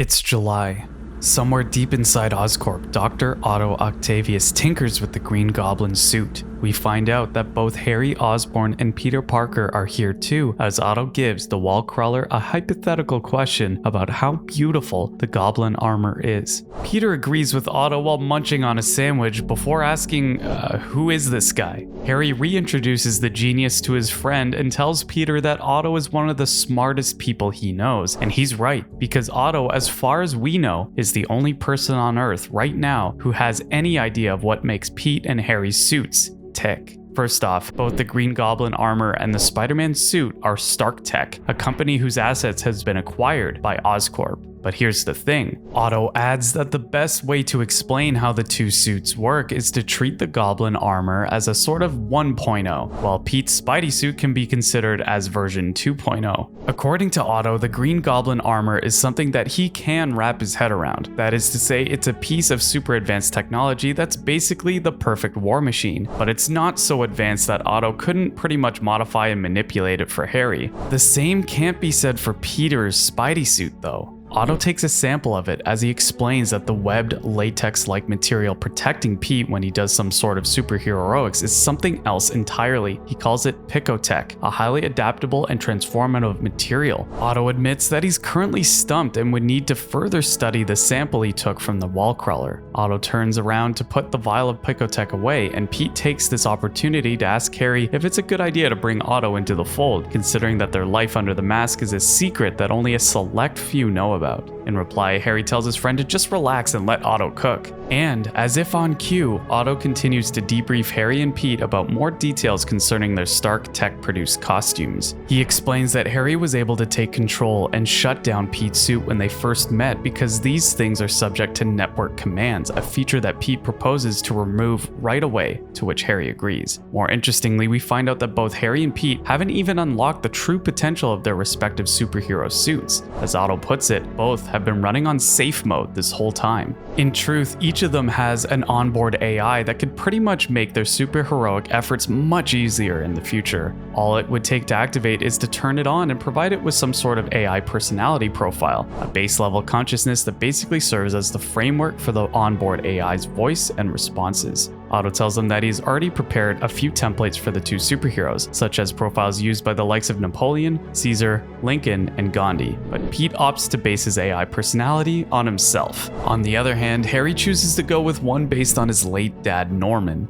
It's July. Somewhere deep inside Oscorp, Dr. Otto Octavius tinkers with the Green Goblin suit. We find out that both Harry Osborn and Peter Parker are here too, as Otto gives the wall crawler a hypothetical question about how beautiful the Goblin armor is. Peter agrees with Otto while munching on a sandwich before asking, who is this guy? Harry reintroduces the genius to his friend and tells Peter that Otto is one of the smartest people he knows, and he's right, because Otto, as far as we know, is the only person on Earth right now who has any idea of what makes Pete and Harry's suits tick. First off, both the Green Goblin armor and the Spider-Man suit are Stark Tech, a company whose assets has been acquired by Oscorp. But here's the thing, Otto adds that the best way to explain how the two suits work is to treat the Goblin armor as a sort of 1.0, while Pete's Spidey suit can be considered as version 2.0. According to Otto, the Green Goblin armor is something that he can wrap his head around. That is to say, it's a piece of super advanced technology that's basically the perfect war machine, but it's not so advanced that Otto couldn't pretty much modify and manipulate it for Harry. The same can't be said for Peter's Spidey suit though. Otto takes a sample of it as he explains that the webbed latex-like material protecting Pete when he does some sort of superheroics is something else entirely. He calls it Picotech, a highly adaptable and transformative material. Otto admits that he's currently stumped and would need to further study the sample he took from the wall crawler. Otto turns around to put the vial of Picotech away, and Pete takes this opportunity to ask Harry if it's a good idea to bring Otto into the fold, considering that their life under the mask is a secret that only a select few know about. In reply, Harry tells his friend to just relax and let Otto cook. And, as if on cue, Otto continues to debrief Harry and Pete about more details concerning their Stark Tech-produced costumes. He explains that Harry was able to take control and shut down Pete's suit when they first met because these things are subject to network commands, a feature that Pete proposes to remove right away, to which Harry agrees. More interestingly, we find out that both Harry and Pete haven't even unlocked the true potential of their respective superhero suits. As Otto puts it, both have been running on safe mode this whole time. In truth, each of them has an onboard AI that could pretty much make their superheroic efforts much easier in the future. All it would take to activate is to turn it on and provide it with some sort of AI personality profile, a base level consciousness that basically serves as the framework for the onboard AI's voice and responses. Otto tells them that he's already prepared a few templates for the two superheroes, such as profiles used by the likes of Napoleon, Caesar, Lincoln, and Gandhi, but Pete opts to base his AI personality on himself. On the other hand, Harry chooses to go with one based on his late dad, Norman.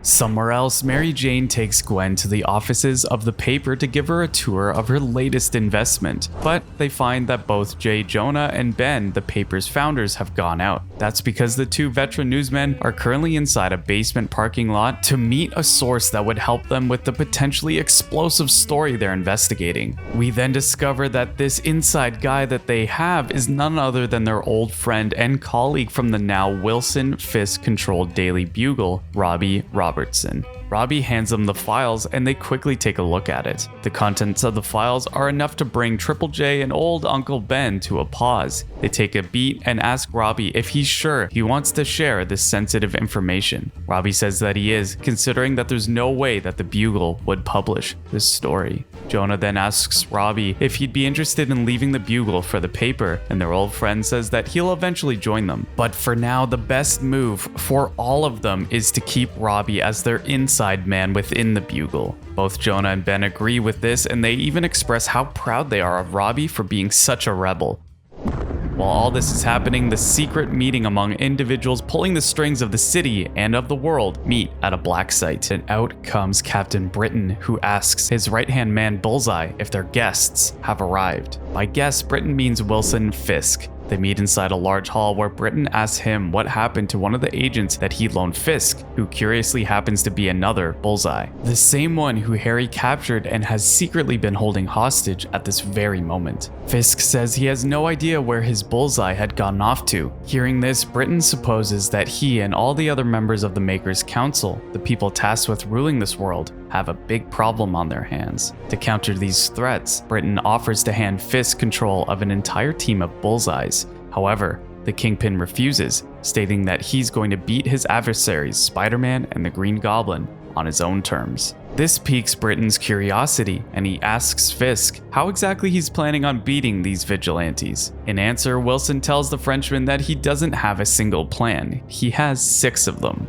Somewhere else, Mary Jane takes Gwen to the offices of the paper to give her a tour of her latest investment, but they find that both J. Jonah and Ben, the paper's founders, have gone out. That's because the two veteran newsmen are currently inside a basement parking lot to meet a source that would help them with the potentially explosive story they're investigating. We then discover that this inside guy that they have is none other than their old friend and colleague from the now Wilson Fisk-controlled Daily Bugle, Robbie Robertson. Robbie hands them the files and they quickly take a look at it. The contents of the files are enough to bring Triple J and old Uncle Ben to a pause. They take a beat and ask Robbie if he's sure he wants to share this sensitive information. Robbie says that he is, considering that there's no way that the Bugle would publish this story. Jonah then asks Robbie if he'd be interested in leaving the Bugle for the paper, and their old friend says that he'll eventually join them. But for now, the best move for all of them is to keep Robbie as their inside man within the Bugle. Both Jonah and Ben agree with this, and they even express how proud they are of Robbie for being such a rebel. While all this is happening, the secret meeting among individuals pulling the strings of the city and of the world meet at a black site. And out comes Captain Britain, who asks his right-hand man Bullseye if their guests have arrived. By guests, Britain means Wilson Fisk. They meet inside a large hall where Britain asks him what happened to one of the agents that he loaned Fisk, who curiously happens to be another Bullseye, the same one who Harry captured and has secretly been holding hostage at this very moment. Fisk says he has no idea where his Bullseye had gotten off to. Hearing this, Britain supposes that he and all the other members of the Maker's Council, the people tasked with ruling this world, have a big problem on their hands. To counter these threats, Britain offers to hand Fisk control of an entire team of Bullseyes. However, the Kingpin refuses, stating that he's going to beat his adversaries, Spider-Man and the Green Goblin, on his own terms. This piques Britton's curiosity, and he asks Fisk how exactly he's planning on beating these vigilantes. In answer, Wilson tells the Frenchman that he doesn't have a single plan, he has 6 of them.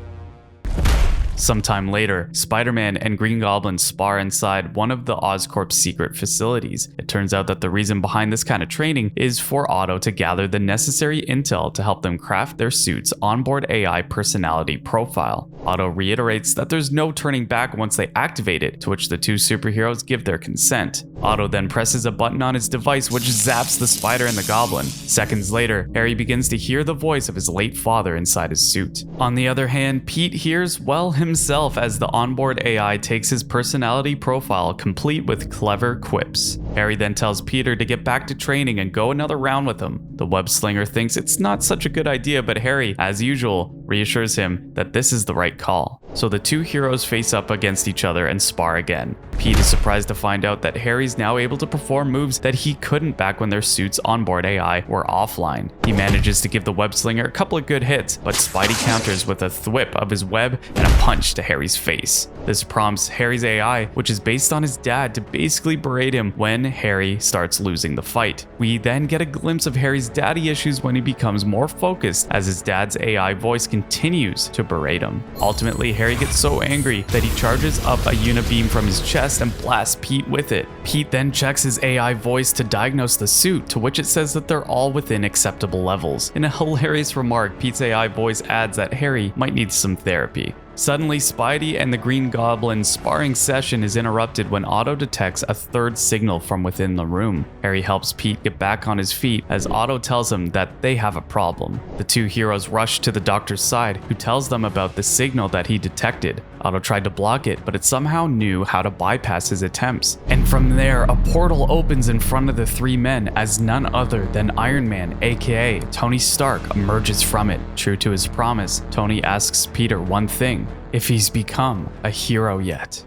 Sometime later, Spider-Man and Green Goblin spar inside one of the Oscorp's secret facilities. It turns out that the reason behind this kind of training is for Otto to gather the necessary intel to help them craft their suit's onboard AI personality profile. Otto reiterates that there's no turning back once they activate it, to which the 2 superheroes give their consent. Otto then presses a button on his device which zaps the Spider and the Goblin. Seconds later, Harry begins to hear the voice of his late father inside his suit. On the other hand, Pete hears, well, himself as the onboard AI takes his personality profile complete with clever quips. Harry then tells Peter to get back to training and go another round with him. The web slinger thinks it's not such a good idea, but Harry, as usual, reassures him that this is the right call. So the 2 heroes face up against each other and spar again. Pete is surprised to find out that Harry's now able to perform moves that he couldn't back when their suit's onboard AI were offline. He manages to give the web slinger a couple of good hits, but Spidey counters with a thwip of his web and a punch to Harry's face. This prompts Harry's AI, which is based on his dad, to basically berate him when Harry starts losing the fight. We then get a glimpse of Harry's daddy issues when he becomes more focused as his dad's AI voice continues to berate him. Ultimately, Harry gets so angry that he charges up a unibeam from his chest and blasts Pete with it. Pete then checks his AI voice to diagnose the suit, to which it says that they're all within acceptable levels. In a hilarious remark, Pete's AI voice adds that Harry might need some therapy. Suddenly, Spidey and the Green Goblin's sparring session is interrupted when Otto detects a 3rd signal from within the room. Harry helps Pete get back on his feet as Otto tells him that they have a problem. The 2 heroes rush to the doctor's side, who tells them about the signal that he detected. Otto tried to block it, but it somehow knew how to bypass his attempts. And from there, a portal opens in front of the 3 men as none other than Iron Man, aka Tony Stark, emerges from it. True to his promise, Tony asks Peter one thing: if he's become a hero yet.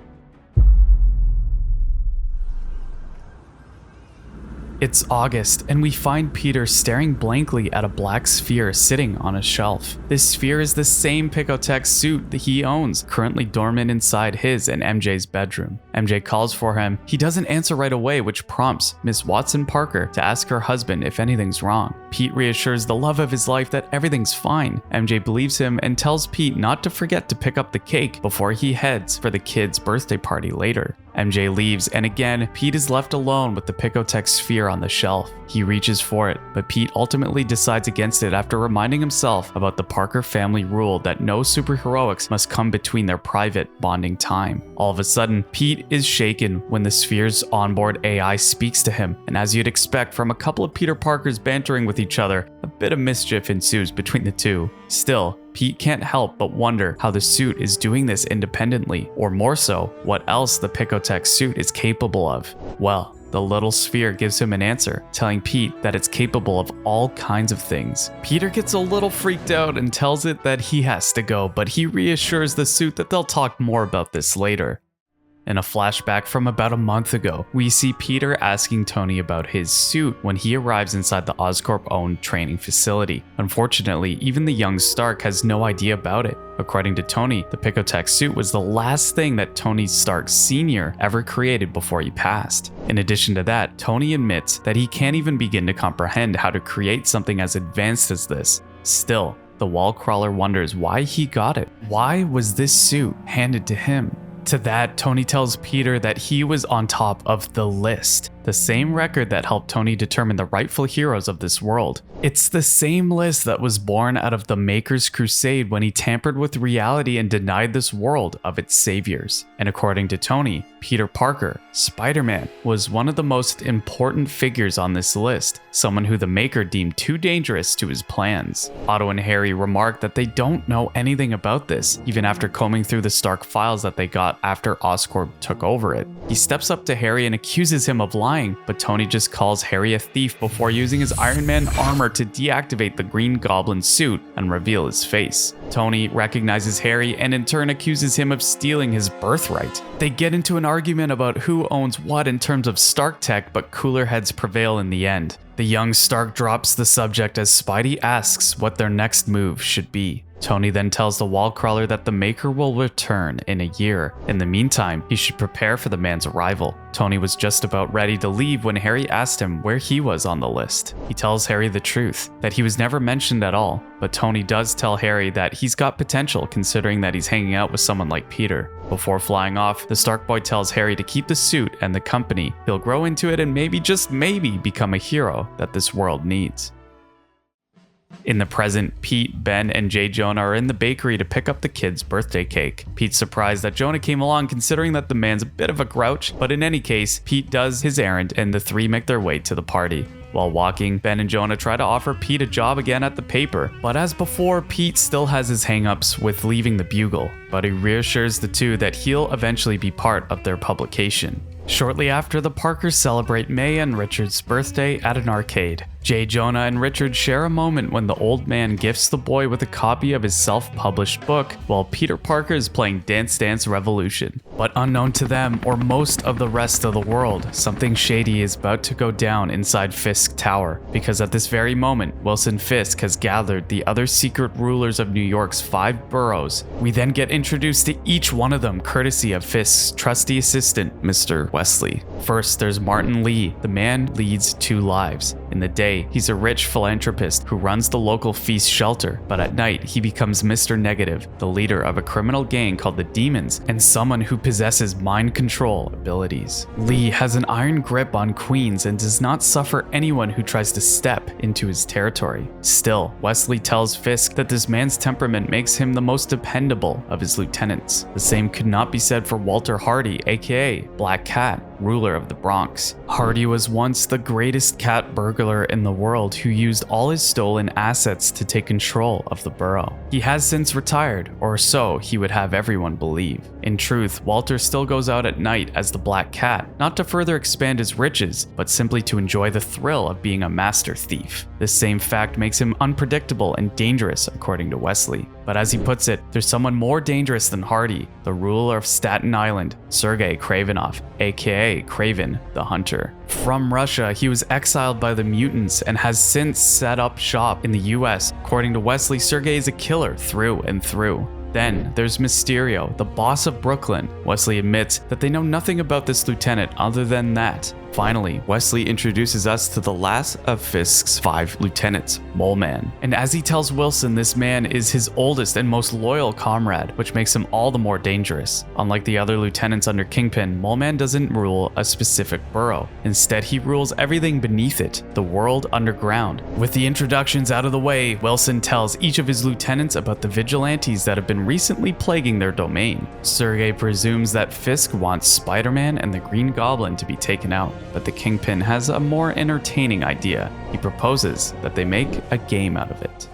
It's August, and we find Peter staring blankly at a black sphere sitting on a shelf. This sphere is the same Picotech suit that he owns, currently dormant inside his and MJ's bedroom. MJ calls for him. He doesn't answer right away, which prompts Miss Watson Parker to ask her husband if anything's wrong. Pete reassures the love of his life that everything's fine. MJ believes him and tells Pete not to forget to pick up the cake before he heads for the kid's birthday party later. MJ leaves, and again, Pete is left alone with the Picotech sphere on the shelf. He reaches for it, but Pete ultimately decides against it after reminding himself about the Parker family rule that no superheroics must come between their private bonding time. All of a sudden, Pete is shaken when the sphere's onboard AI speaks to him, and as you'd expect from a couple of Peter Parkers bantering with each other, a bit of mischief ensues between the 2. Still, Pete can't help but wonder how the suit is doing this independently, or more so, what else the Picotech suit is capable of. Well, the little sphere gives him an answer, telling Pete that it's capable of all kinds of things. Peter gets a little freaked out and tells it that he has to go, but he reassures the suit that they'll talk more about this later. In a flashback from about a month ago, we see Peter asking Tony about his suit when he arrives inside the Oscorp-owned training facility. Unfortunately, even the young Stark has no idea about it. According to Tony, the Picotech suit was the last thing that Tony Stark Sr. ever created before he passed. In addition to that, Tony admits that he can't even begin to comprehend how to create something as advanced as this. Still, the wall crawler wonders why he got it. Why was this suit handed to him? To that, Tony tells Peter that he was on top of the list, the same record that helped Tony determine the rightful heroes of this world. It's the same list that was born out of the Maker's Crusade when he tampered with reality and denied this world of its saviors. And according to Tony, Peter Parker, Spider-Man, was one of the most important figures on this list, someone who the Maker deemed too dangerous to his plans. Otto and Harry remark that they don't know anything about this, even after combing through the Stark files that they got after Oscorp took over it. He steps up to Harry and accuses him of lying, but Tony just calls Harry a thief before using his Iron Man armor to deactivate the Green Goblin suit and reveal his face. Tony recognizes Harry and in turn accuses him of stealing his birthright. They get into an argument about who owns what in terms of Stark tech, but cooler heads prevail in the end. The young Stark drops the subject as Spidey asks what their next move should be. Tony then tells the wall crawler that the Maker will return in a year. In the meantime, he should prepare for the man's arrival. Tony was just about ready to leave when Harry asked him where he was on the list. He tells Harry the truth, that he was never mentioned at all, but Tony does tell Harry that he's got potential considering that he's hanging out with someone like Peter. Before flying off, the Stark boy tells Harry to keep the suit and the company. He'll grow into it and maybe, just maybe, become a hero that this world needs. In the present, Pete, Ben, and J. Jonah are in the bakery to pick up the kid's birthday cake. Pete's surprised that Jonah came along considering that the man's a bit of a grouch, but in any case, Pete does his errand and the three make their way to the party. While walking, Ben and Jonah try to offer Pete a job again at the paper, but as before, Pete still has his hang-ups with leaving the Bugle, but he reassures the two that he'll eventually be part of their publication. Shortly after, the Parkers celebrate May and Richard's birthday at an arcade. J. Jonah and Richard share a moment when the old man gifts the boy with a copy of his self-published book, while Peter Parker is playing Dance Dance Revolution. But unknown to them, or most of the rest of the world, something shady is about to go down inside Fisk Tower, because at this very moment, Wilson Fisk has gathered the other secret rulers of New York's 5 boroughs. We then get introduced to each one of them courtesy of Fisk's trusty assistant, Mr. Wesley. First, there's Martin Lee. The man leads 2 lives. In the day, he's a rich philanthropist who runs the local feast shelter, but at night, he becomes Mr. Negative, the leader of a criminal gang called the Demons, and someone who possesses mind control abilities. Lee has an iron grip on Queens and does not suffer anyone who tries to step into his territory. Still, Wesley tells Fisk that this man's temperament makes him the most dependable of his lieutenants. The same could not be said for Walter Hardy, aka Black Cat, ruler of the Bronx. Hardy was once the greatest cat burglar in the world who used all his stolen assets to take control of the borough. He has since retired, or so he would have everyone believe. In truth, Walter still goes out at night as the Black Cat, not to further expand his riches, but simply to enjoy the thrill of being a master thief. This same fact makes him unpredictable and dangerous, according to Wesley. But as he puts it, there's someone more dangerous than Hardy, the ruler of Staten Island, Sergei Kravenov, aka Kraven the Hunter. From Russia, he was exiled by the mutants and has since set up shop in the US. According to Wesley, Sergei is a killer through and through. Then there's Mysterio, the boss of Brooklyn. Wesley admits that they know nothing about this lieutenant other than that. Finally, Wesley introduces us to the last of Fisk's 5 lieutenants, Mole Man. And as he tells Wilson, this man is his oldest and most loyal comrade, which makes him all the more dangerous. Unlike the other lieutenants under Kingpin, Mole Man doesn't rule a specific borough. Instead, he rules everything beneath it, the world underground. With the introductions out of the way, Wilson tells each of his lieutenants about the vigilantes that have been recently plaguing their domain. Sergei presumes that Fisk wants Spider-Man and the Green Goblin to be taken out. But the Kingpin has a more entertaining idea. He proposes that they make a game out of it.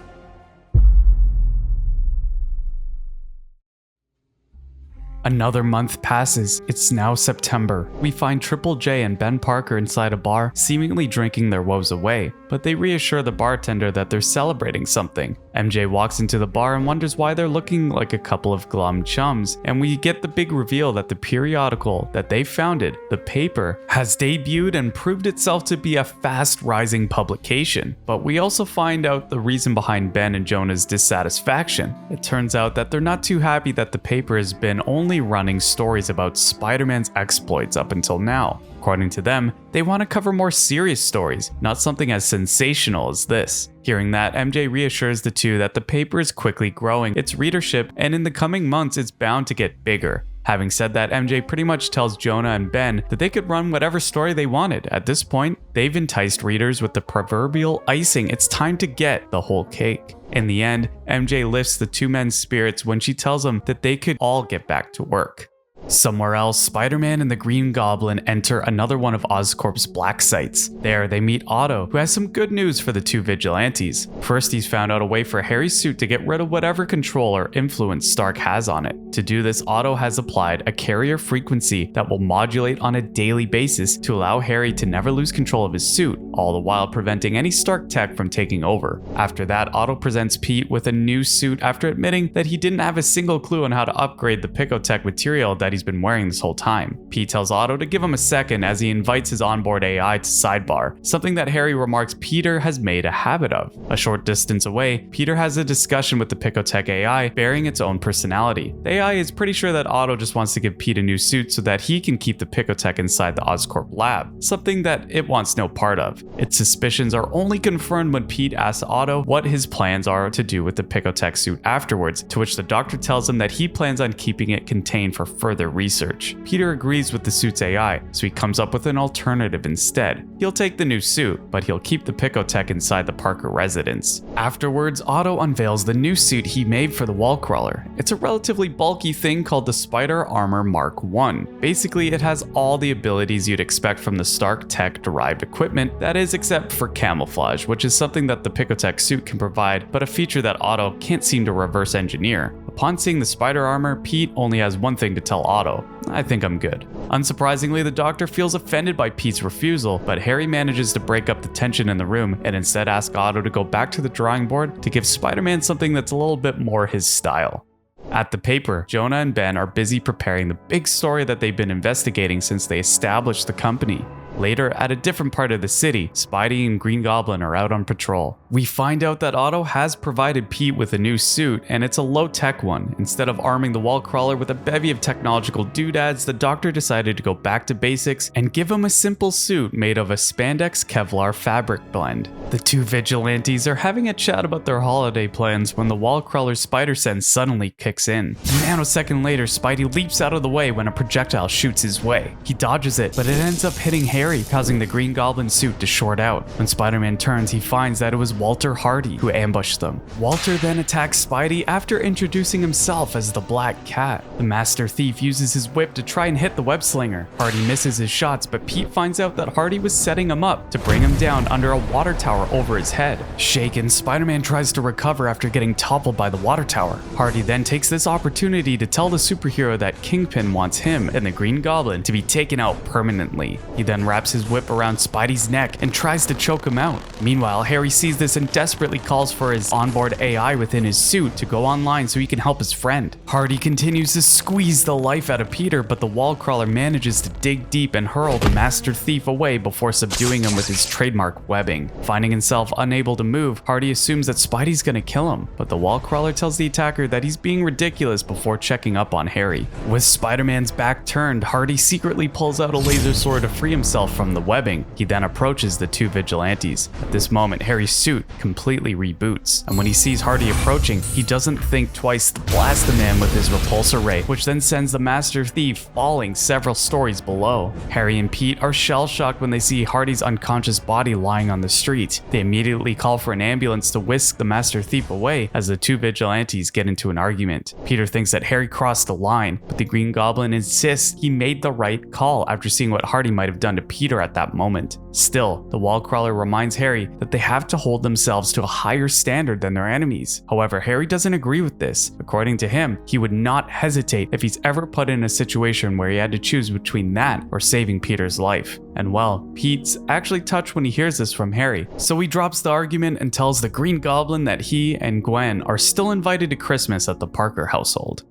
Another month passes. It's now September. We find Triple J and Ben Parker inside a bar, seemingly drinking their woes away, but they reassure the bartender that they're celebrating something. MJ walks into the bar and wonders why they're looking like a couple of glum chums, and we get the big reveal that the periodical that they founded, The Paper, has debuted and proved itself to be a fast-rising publication. But we also find out the reason behind Ben and Jonah's dissatisfaction. It turns out that they're not too happy that The Paper has been only running stories about Spider-Man's exploits up until now. According to them, they want to cover more serious stories, not something as sensational as this. Hearing that, MJ reassures the two that the paper is quickly growing its readership, and in the coming months it's bound to get bigger. Having said that, MJ pretty much tells Jonah and Ben that they could run whatever story they wanted. At this point, they've enticed readers with the proverbial icing. It's time to get the whole cake. In the end, MJ lifts the two men's spirits when she tells them that they could all get back to work. Somewhere else, Spider-Man and the Green Goblin enter another one of Oscorp's black sites. There, they meet Otto, who has some good news for the two vigilantes. First, he's found out a way for Harry's suit to get rid of whatever control or influence Stark has on it. To do this, Otto has applied a carrier frequency that will modulate on a daily basis to allow Harry to never lose control of his suit, all the while preventing any Stark tech from taking over. After that, Otto presents Pete with a new suit after admitting that he didn't have a single clue on how to upgrade the Picotech material that he's been wearing this whole time. Pete tells Otto to give him a second as he invites his onboard AI to sidebar, something that Harry remarks Peter has made a habit of. A short distance away, Peter has a discussion with the Picotech AI, bearing its own personality. The AI is pretty sure that Otto just wants to give Pete a new suit so that he can keep the Picotech inside the Oscorp lab, something that it wants no part of. Its suspicions are only confirmed when Pete asks Otto what his plans are to do with the Picotech suit afterwards, to which the doctor tells him that he plans on keeping it contained for further research. Peter agrees with the suit's AI, so he comes up with an alternative instead. He'll take the new suit, but he'll keep the Picotech inside the Parker residence. Afterwards, Otto unveils the new suit he made for the wall crawler. It's a relatively bulky thing called the Spider Armor Mark 1. Basically, it has all the abilities you'd expect from the Stark Tech-derived equipment, that is, except for camouflage, which is something that the Picotech suit can provide, but a feature that Otto can't seem to reverse engineer. Upon seeing the spider armor, Pete only has one thing to tell Otto: I think I'm good. Unsurprisingly, the doctor feels offended by Pete's refusal, but Harry manages to break up the tension in the room and instead asks Otto to go back to the drawing board to give Spider-Man something that's a little bit more his style. At the paper, Jonah and Ben are busy preparing the big story that they've been investigating since they established the company. Later, at a different part of the city, Spidey and Green Goblin are out on patrol. We find out that Otto has provided Pete with a new suit, and it's a low-tech one. Instead of arming the wall crawler with a bevy of technological doodads, the doctor decided to go back to basics and give him a simple suit made of a spandex Kevlar fabric blend. The two vigilantes are having a chat about their holiday plans when the wall crawler's spider sense suddenly kicks in. A nanosecond later, Spidey leaps out of the way when a projectile shoots his way. He dodges it, but it ends up hitting Harry, causing the Green Goblin suit to short out. When Spider-Man turns, he finds that it was Walter Hardy who ambushed them. Walter then attacks Spidey after introducing himself as the Black Cat. The Master Thief uses his whip to try and hit the web slinger. Hardy misses his shots, but Pete finds out that Hardy was setting him up to bring him down under a water tower over his head. Shaken, Spider-Man tries to recover after getting toppled by the water tower. Hardy then takes this opportunity to tell the superhero that Kingpin wants him and the Green Goblin to be taken out permanently. He then wraps his whip around Spidey's neck and tries to choke him out. Meanwhile, Harry sees this and desperately calls for his onboard AI within his suit to go online so he can help his friend. Hardy continues to squeeze the life out of Peter, but the wall crawler manages to dig deep and hurl the Master Thief away before subduing him with his trademark webbing. Finding himself unable to move, Hardy assumes that Spidey's gonna kill him, but the wall crawler tells the attacker that he's being ridiculous before checking up on Harry. With Spider-Man's back turned, Hardy secretly pulls out a laser sword to free himself from the webbing. He then approaches the two vigilantes. At this moment, Harry's suit completely reboots, and when he sees Hardy approaching, he doesn't think twice to blast the man with his repulsor ray, which then sends the Master Thief falling several stories below. Harry and Pete are shell-shocked when they see Hardy's unconscious body lying on the street. They immediately call for an ambulance to whisk the Master Thief away as the two vigilantes get into an argument. Peter thinks that Harry crossed the line, but the Green Goblin insists he made the right call after seeing what Hardy might have done to Peter at that moment. Still, the wall crawler reminds Harry that they have to hold themselves to a higher standard than their enemies. However, Harry doesn't agree with this. According to him, he would not hesitate if he's ever put in a situation where he had to choose between that or saving Peter's life. And well, Pete's actually touched when he hears this from Harry, so he drops the argument and tells the Green Goblin that he and Gwen are still invited to Christmas at the Parker household.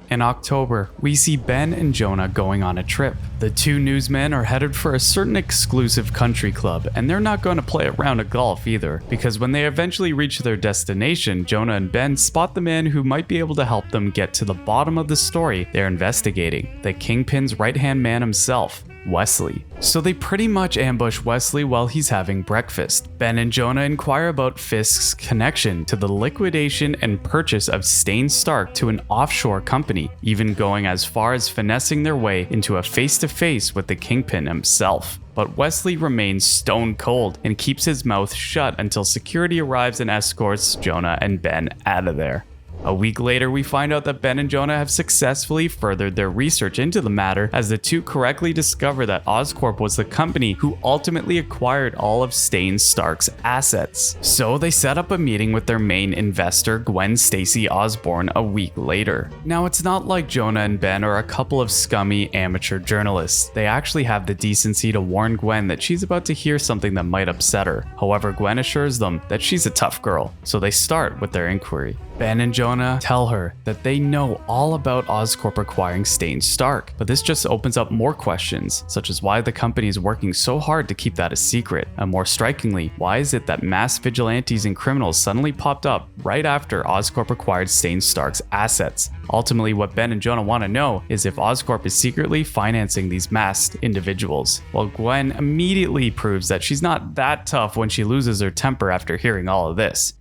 In October, we see Ben and Jonah going on a trip. The two newsmen are headed for a certain exclusive country club, and they're not going to play a round of golf either, because when they eventually reach their destination, Jonah and Ben spot the man who might be able to help them get to the bottom of the story they're investigating, the Kingpin's right-hand man himself. Wesley. So they pretty much ambush Wesley while he's having breakfast. Ben and Jonah inquire about Fisk's connection to the liquidation and purchase of Stain Stark to an offshore company, even going as far as finessing their way into a face-to-face with the Kingpin himself. But Wesley remains stone cold and keeps his mouth shut until security arrives and escorts Jonah and Ben out of there. A week later, we find out that Ben and Jonah have successfully furthered their research into the matter as the two correctly discover that Oscorp was the company who ultimately acquired all of Stain Stark's assets. So they set up a meeting with their main investor, Gwen Stacy Osborne, a week later. Now, it's not like Jonah and Ben are a couple of scummy amateur journalists. They actually have the decency to warn Gwen that she's about to hear something that might upset her. However, Gwen assures them that she's a tough girl, so they start with their inquiry. Ben and Jonah tell her that they know all about Oscorp acquiring Stain Stark, but this just opens up more questions, such as why the company is working so hard to keep that a secret, and more strikingly, why is it that mass vigilantes and criminals suddenly popped up right after Oscorp acquired Stain Stark's assets? Ultimately, what Ben and Jonah want to know is if Oscorp is secretly financing these masked individuals, while Gwen immediately proves that she's not that tough when she loses her temper after hearing all of this.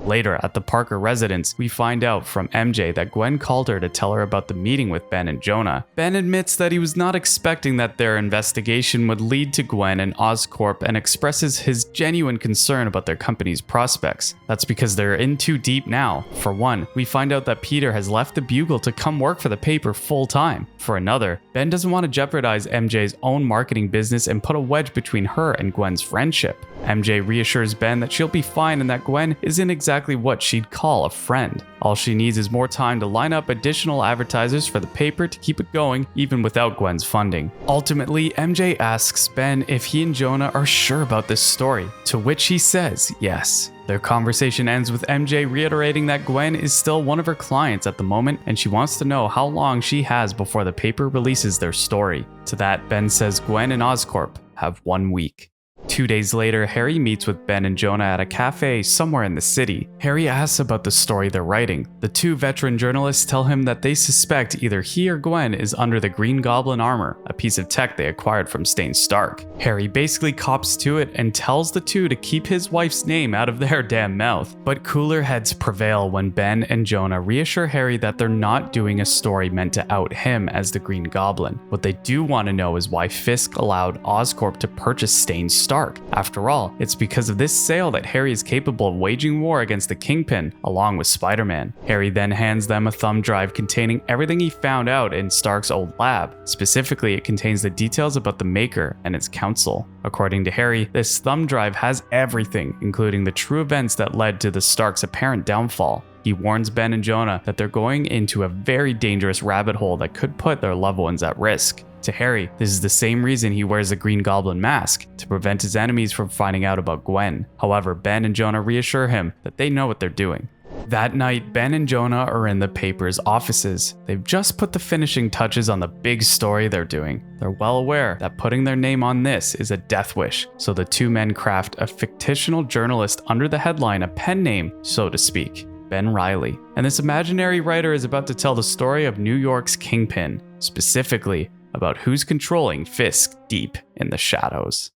Later, at the Parker residence, we find out from MJ that Gwen called her to tell her about the meeting with Ben and Jonah. Ben admits that he was not expecting that their investigation would lead to Gwen and Oscorp and expresses his genuine concern about their company's prospects. That's because they're in too deep now. For one, we find out that Peter has left the Bugle to come work for the paper full time. For another, Ben doesn't want to jeopardize MJ's own marketing business and put a wedge between her and Gwen's friendship. MJ reassures Ben that she'll be fine and that Gwen isn't exactly what she'd call a friend. All she needs is more time to line up additional advertisers for the paper to keep it going, even without Gwen's funding. Ultimately, MJ asks Ben if he and Jonah are sure about this story, to which he says yes. Their conversation ends with MJ reiterating that Gwen is still one of her clients at the moment and she wants to know how long she has before the paper releases their story. To that, Ben says Gwen and Oscorp have 1 week. 2 days later, Harry meets with Ben and Jonah at a cafe somewhere in the city. Harry asks about the story they're writing. The two veteran journalists tell him that they suspect either he or Gwen is under the Green Goblin armor, a piece of tech they acquired from Stain Stark. Harry basically cops to it and tells the two to keep his wife's name out of their damn mouth. But cooler heads prevail when Ben and Jonah reassure Harry that they're not doing a story meant to out him as the Green Goblin. What they do want to know is why Fisk allowed Oscorp to purchase Stain Stark. After all, it's because of this sale that Harry is capable of waging war against the Kingpin, along with Spider-Man. Harry then hands them a thumb drive containing everything he found out in Stark's old lab. Specifically, it contains the details about the Maker and its council. According to Harry, this thumb drive has everything, including the true events that led to the Stark's apparent downfall. He warns Ben and Jonah that they're going into a very dangerous rabbit hole that could put their loved ones at risk. To Harry, this is the same reason he wears a Green Goblin mask, to prevent his enemies from finding out about Gwen. However, Ben and Jonah reassure him that they know what they're doing. That night, Ben and Jonah are in the paper's offices. They've just put the finishing touches on the big story they're doing. They're well aware that putting their name on this is a death wish, so the two men craft a fictional journalist under the headline, a pen name, so to speak. Ben Reilly. And this imaginary writer is about to tell the story of New York's Kingpin, specifically about who's controlling Fisk deep in the shadows.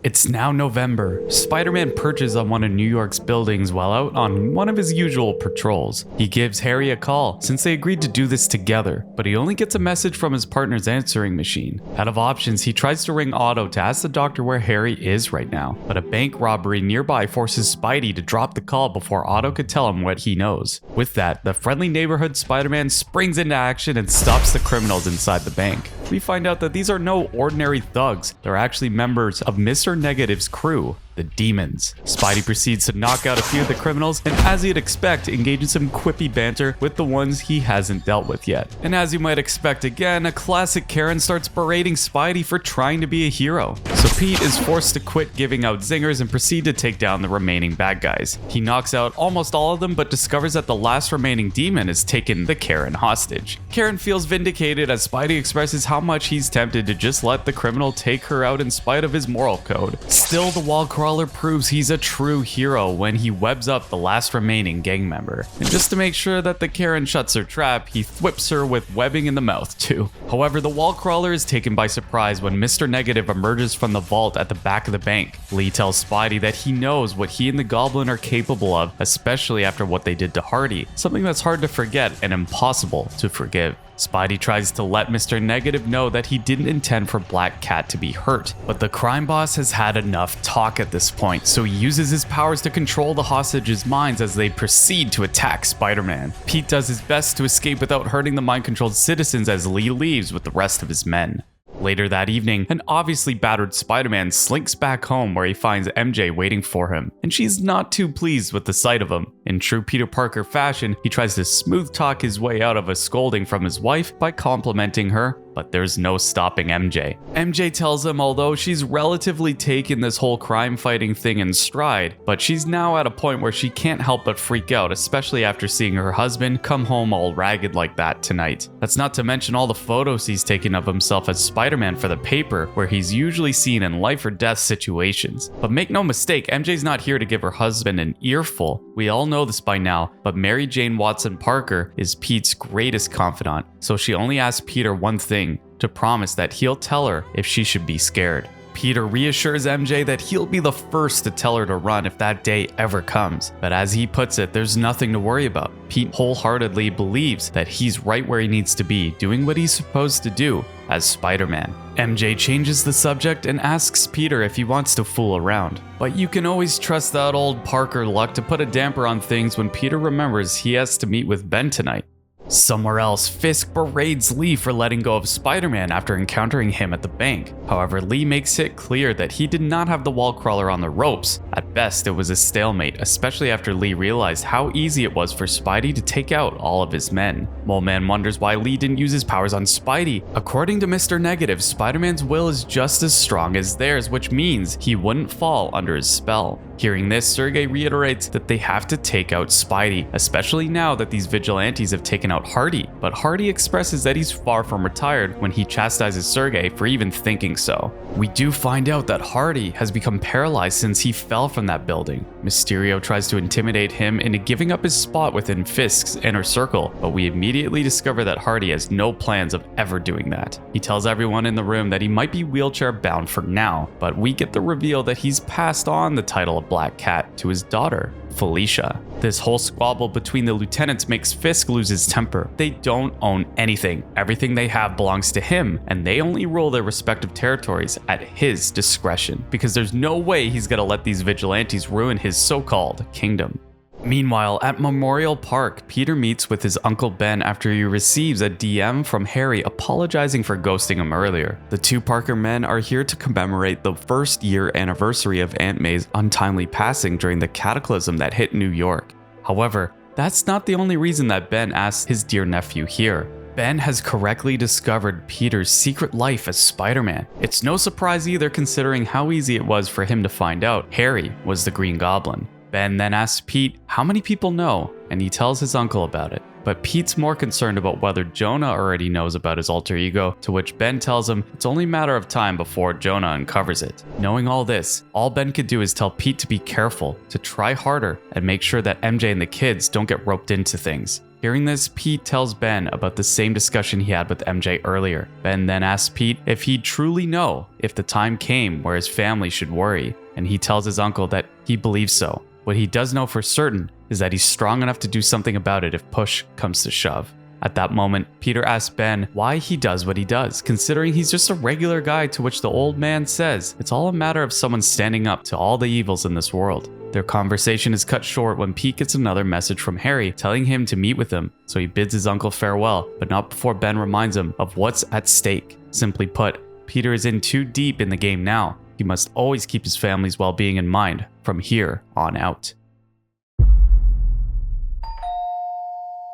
It's now November. Spider-Man perches on one of New York's buildings while out on one of his usual patrols. He gives Harry a call, since they agreed to do this together, but he only gets a message from his partner's answering machine. Out of options, he tries to ring Otto to ask the doctor where Harry is right now, but a bank robbery nearby forces Spidey to drop the call before Otto could tell him what he knows. With that, the friendly neighborhood Spider-Man springs into action and stops the criminals inside the bank. We find out that these are no ordinary thugs. They're actually members of Mr. Negative's crew, the Demons. Spidey proceeds to knock out a few of the criminals and, as you'd expect, engage in some quippy banter with the ones he hasn't dealt with yet. And as you might expect again, a classic Karen starts berating Spidey for trying to be a hero. So Pete is forced to quit giving out zingers and proceed to take down the remaining bad guys. He knocks out almost all of them, but discovers that the last remaining demon has taken the Karen hostage. Karen feels vindicated as Spidey expresses how much he's tempted to just let the criminal take her out in spite of his moral code. Still, the wall crawler crawler proves he's a true hero when he webs up the last remaining gang member. And just to make sure that the Karen shuts her trap, he thwips her with webbing in the mouth too. However, the wall crawler is taken by surprise when Mr. Negative emerges from the vault at the back of the bank. Lee tells Spidey that he knows what he and the Goblin are capable of, especially after what they did to Hardy, something that's hard to forget and impossible to forgive. Spidey tries to let Mr. Negative know that he didn't intend for Black Cat to be hurt, but the crime boss has had enough talk at this point, so he uses his powers to control the hostages' minds as they proceed to attack Spider-Man. Pete does his best to escape without hurting the mind-controlled citizens as Lee leaves with the rest of his men. Later that evening, an obviously battered Spider-Man slinks back home where he finds MJ waiting for him, and she's not too pleased with the sight of him. In true Peter Parker fashion, he tries to smooth talk his way out of a scolding from his wife by complimenting her, but there's no stopping MJ. MJ tells him although she's relatively taken this whole crime fighting thing in stride, but she's now at a point where she can't help but freak out, especially after seeing her husband come home all ragged like that tonight. That's not to mention all the photos he's taken of himself as Spider-Man for the paper, where he's usually seen in life or death situations. But make no mistake, MJ's not here to give her husband an earful. We all know this by now, but Mary Jane Watson Parker is Pete's greatest confidant, so she only asks Peter one thing: to promise that he'll tell her if she should be scared. Peter reassures MJ that he'll be the first to tell her to run if that day ever comes. But as he puts it, there's nothing to worry about. Pete wholeheartedly believes that he's right where he needs to be, doing what he's supposed to do as Spider-Man. MJ changes the subject and asks Peter if he wants to fool around. But you can always trust that old Parker luck to put a damper on things when Peter remembers he has to meet with Ben tonight. Somewhere else, Fisk berates Lee for letting go of Spider-Man after encountering him at the bank. However, Lee makes it clear that he did not have the wall crawler on the ropes. At best, it was a stalemate, especially after Lee realized how easy it was for Spidey to take out all of his men. Mole Man wonders why Lee didn't use his powers on Spidey. According to Mr. Negative, Spider-Man's will is just as strong as theirs, which means he wouldn't fall under his spell. Hearing this, Sergey reiterates that they have to take out Spidey, especially now that these vigilantes have taken out Hardy. But Hardy expresses that he's far from retired when he chastises Sergey for even thinking so. We do find out that Hardy has become paralyzed since he fell from that building. Mysterio tries to intimidate him into giving up his spot within Fisk's inner circle, but we immediately discover that Hardy has no plans of ever doing that. He tells everyone in the room that he might be wheelchair bound for now, but we get the reveal that he's passed on the title of Black Cat to his daughter, Felicia. This whole squabble between the lieutenants makes Fisk lose his temper. They don't own anything. Everything they have belongs to him, and they only rule their respective territories at his discretion, because there's no way he's gonna let these vigilantes ruin his so-called kingdom. Meanwhile, at Memorial Park, Peter meets with his Uncle Ben after he receives a DM from Harry apologizing for ghosting him earlier. The two Parker men are here to commemorate the first-year anniversary of Aunt May's untimely passing during the cataclysm that hit New York. However, that's not the only reason that Ben asks his dear nephew here. Ben has correctly discovered Peter's secret life as Spider-Man. It's no surprise either, considering how easy it was for him to find out Harry was the Green Goblin. Ben then asks Pete how many people know, and he tells his uncle about it. But Pete's more concerned about whether Jonah already knows about his alter ego, to which Ben tells him it's only a matter of time before Jonah uncovers it. Knowing all this, all Ben could do is tell Pete to be careful, to try harder, and make sure that MJ and the kids don't get roped into things. Hearing this, Pete tells Ben about the same discussion he had with MJ earlier. Ben then asks Pete if he'd truly know if the time came where his family should worry, and he tells his uncle that he believes so. What he does know for certain is that he's strong enough to do something about it if push comes to shove. At that moment, Peter asks Ben why he does what he does, considering he's just a regular guy, to which the old man says it's all a matter of someone standing up to all the evils in this world. Their conversation is cut short when Pete gets another message from Harry telling him to meet with him, so he bids his uncle farewell, but not before Ben reminds him of what's at stake. Simply put, Peter is in too deep in the game now. He must always keep his family's well-being in mind from here on out.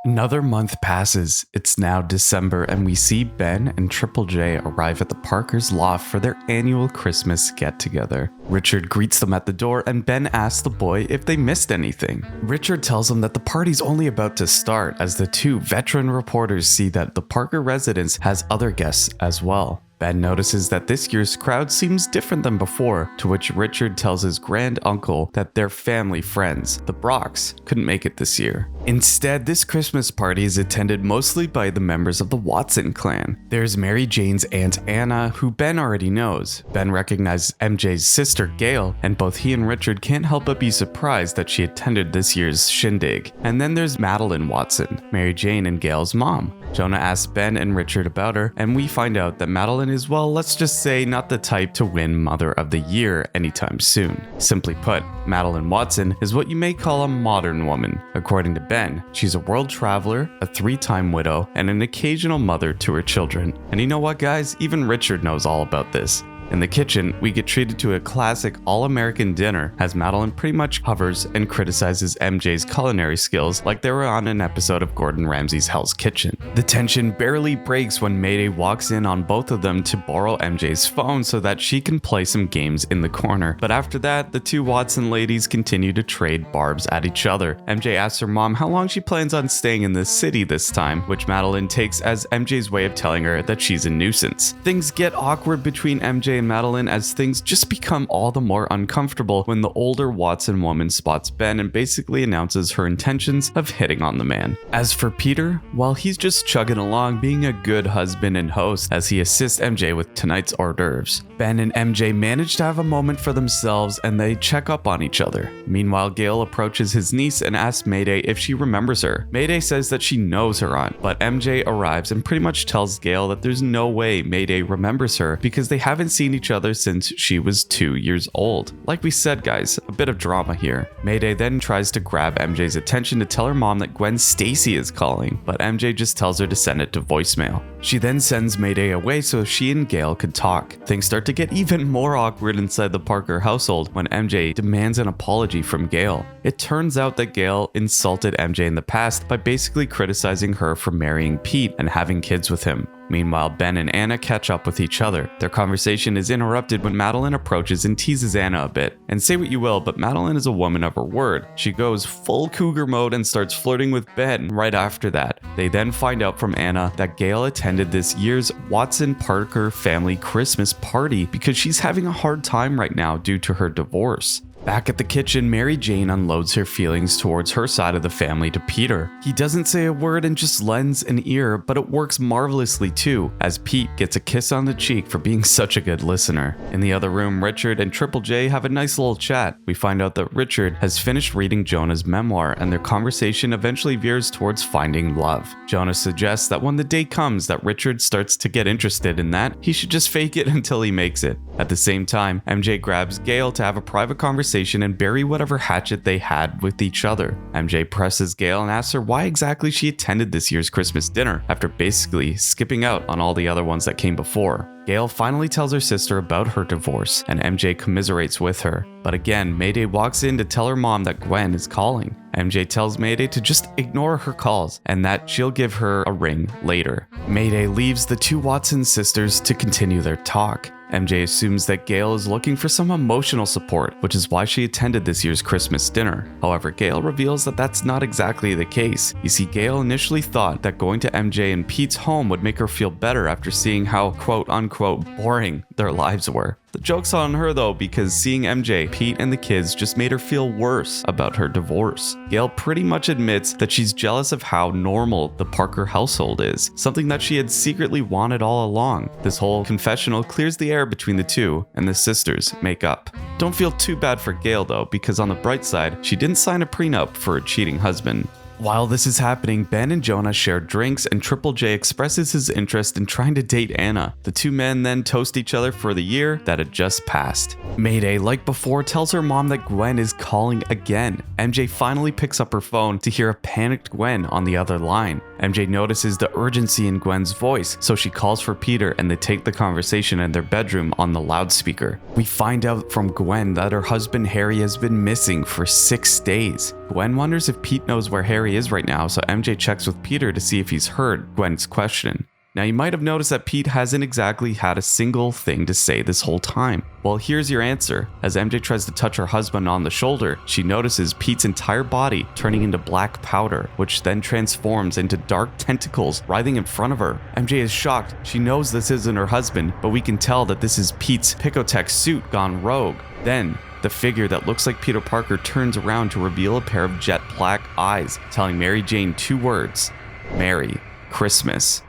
Another month passes. It's now December, and we see Ben and Triple J arrive at the Parkers' loft for their annual Christmas get-together. Richard greets them at the door, and Ben asks the boy if they missed anything. Richard tells him that the party's only about to start, as the two veteran reporters see that the Parker residence has other guests as well. Ben notices that this year's crowd seems different than before, to which Richard tells his grand uncle that their family friends, the Brocks, couldn't make it this year. Instead, this Christmas party is attended mostly by the members of the Watson clan. There's Mary Jane's Aunt Anna, who Ben already knows. Ben recognizes MJ's sister Gail, and both he and Richard can't help but be surprised that she attended this year's shindig. And then there's Madeline Watson, Mary Jane and Gail's mom. Jonah asks Ben and Richard about her, and we find out that Madeline is, well, let's just say not the type to win Mother of the Year anytime soon. Simply put, Madeline Watson is what you may call a modern woman. According to Ben, she's a world traveler, a 3-time widow, and an occasional mother to her children. And you know what, guys? Even Richard knows all about this. In the kitchen, we get treated to a classic all-American dinner as Madeline pretty much hovers and criticizes MJ's culinary skills like they were on an episode of Gordon Ramsay's Hell's Kitchen. The tension barely breaks when Mayday walks in on both of them to borrow MJ's phone so that she can play some games in the corner. But after that, the two Watson ladies continue to trade barbs at each other. MJ asks her mom how long she plans on staying in the city this time, which Madeline takes as MJ's way of telling her that she's a nuisance. Things get awkward between MJ and Madeline as things just become all the more uncomfortable when the older Watson woman spots Ben and basically announces her intentions of hitting on the man. As for Peter, well, he's just chugging along being a good husband and host as he assists MJ with tonight's hors d'oeuvres. Ben and MJ manage to have a moment for themselves and they check up on each other. Meanwhile, Gail approaches his niece and asks Mayday if she remembers her. Mayday says that she knows her aunt, but MJ arrives and pretty much tells Gail that there's no way Mayday remembers her because they haven't seen each other since she was 2 years old. Like we said, guys, a bit of drama here. Mayday then tries to grab MJ's attention to tell her mom that Gwen Stacy is calling, but MJ just tells her to send it to voicemail. She then sends Mayday away so she and Gail could talk. Things start to get even more awkward inside the Parker household when MJ demands an apology from Gail. It turns out that Gail insulted MJ in the past by basically criticizing her for marrying Pete and having kids with him. Meanwhile, Ben and Anna catch up with each other. Their conversation is interrupted when Madeline approaches and teases Anna a bit. And say what you will, but Madeline is a woman of her word. She goes full cougar mode and starts flirting with Ben right after that. They then find out from Anna that Gail attended this year's Watson-Parker family Christmas party because she's having a hard time right now due to her divorce. Back at the kitchen, Mary Jane unloads her feelings towards her side of the family to Peter. He doesn't say a word and just lends an ear, but it works marvelously too, as Pete gets a kiss on the cheek for being such a good listener. In the other room, Richard and Triple J have a nice little chat. We find out that Richard has finished reading Jonah's memoir, and their conversation eventually veers towards finding love. Jonah suggests that when the day comes that Richard starts to get interested in that, he should just fake it until he makes it. At the same time, MJ grabs Gail to have a private conversation and bury whatever hatchet they had with each other. MJ presses Gail and asks her why exactly she attended this year's Christmas dinner after basically skipping out on all the other ones that came before. Gail finally tells her sister about her divorce, and MJ commiserates with her. But again, Mayday walks in to tell her mom that Gwen is calling. MJ tells Mayday to just ignore her calls, and that she'll give her a ring later. Mayday leaves the two Watson sisters to continue their talk. MJ assumes that Gail is looking for some emotional support, which is why she attended this year's Christmas dinner. However, Gail reveals that that's not exactly the case. You see, Gail initially thought that going to MJ and Pete's home would make her feel better after seeing how quote-unquote boring their lives were. The joke's on her though, because seeing MJ, Pete, and the kids just made her feel worse about her divorce. Gail pretty much admits that she's jealous of how normal the Parker household is, something that she had secretly wanted all along. This whole confessional clears the air between the two, and the sisters make up. Don't feel too bad for Gail though, because on the bright side, she didn't sign a prenup for a cheating husband. While this is happening, Ben and Jonah share drinks and Triple J expresses his interest in trying to date Anna. The two men then toast each other for the year that had just passed. Mayday, like before, tells her mom that Gwen is calling again. MJ finally picks up her phone to hear a panicked Gwen on the other line. MJ notices the urgency in Gwen's voice, so she calls for Peter and they take the conversation in their bedroom on the loudspeaker. We find out from Gwen that her husband Harry has been missing for 6 days. Gwen wonders if Pete knows where Harry is right now, so MJ checks with Peter to see if he's heard Gwen's question. Now you might have noticed that Pete hasn't exactly had a single thing to say this whole time. Well, here's your answer. As MJ tries to touch her husband on the shoulder, she notices Pete's entire body turning into black powder, which then transforms into dark tentacles writhing in front of her. MJ is shocked. She knows this isn't her husband, but we can tell that this is Pete's Picotech suit gone rogue. Then, the figure that looks like Peter Parker turns around to reveal a pair of jet black eyes, telling Mary Jane 2 words: Merry Christmas.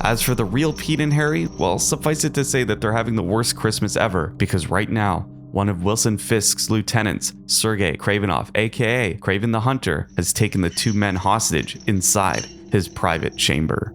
As for the real Pete and Harry, well, suffice it to say that they're having the worst Christmas ever, because right now, one of Wilson Fisk's lieutenants, Sergei Kravinoff, aka Kraven the Hunter, has taken the 2 men hostage inside his private chamber.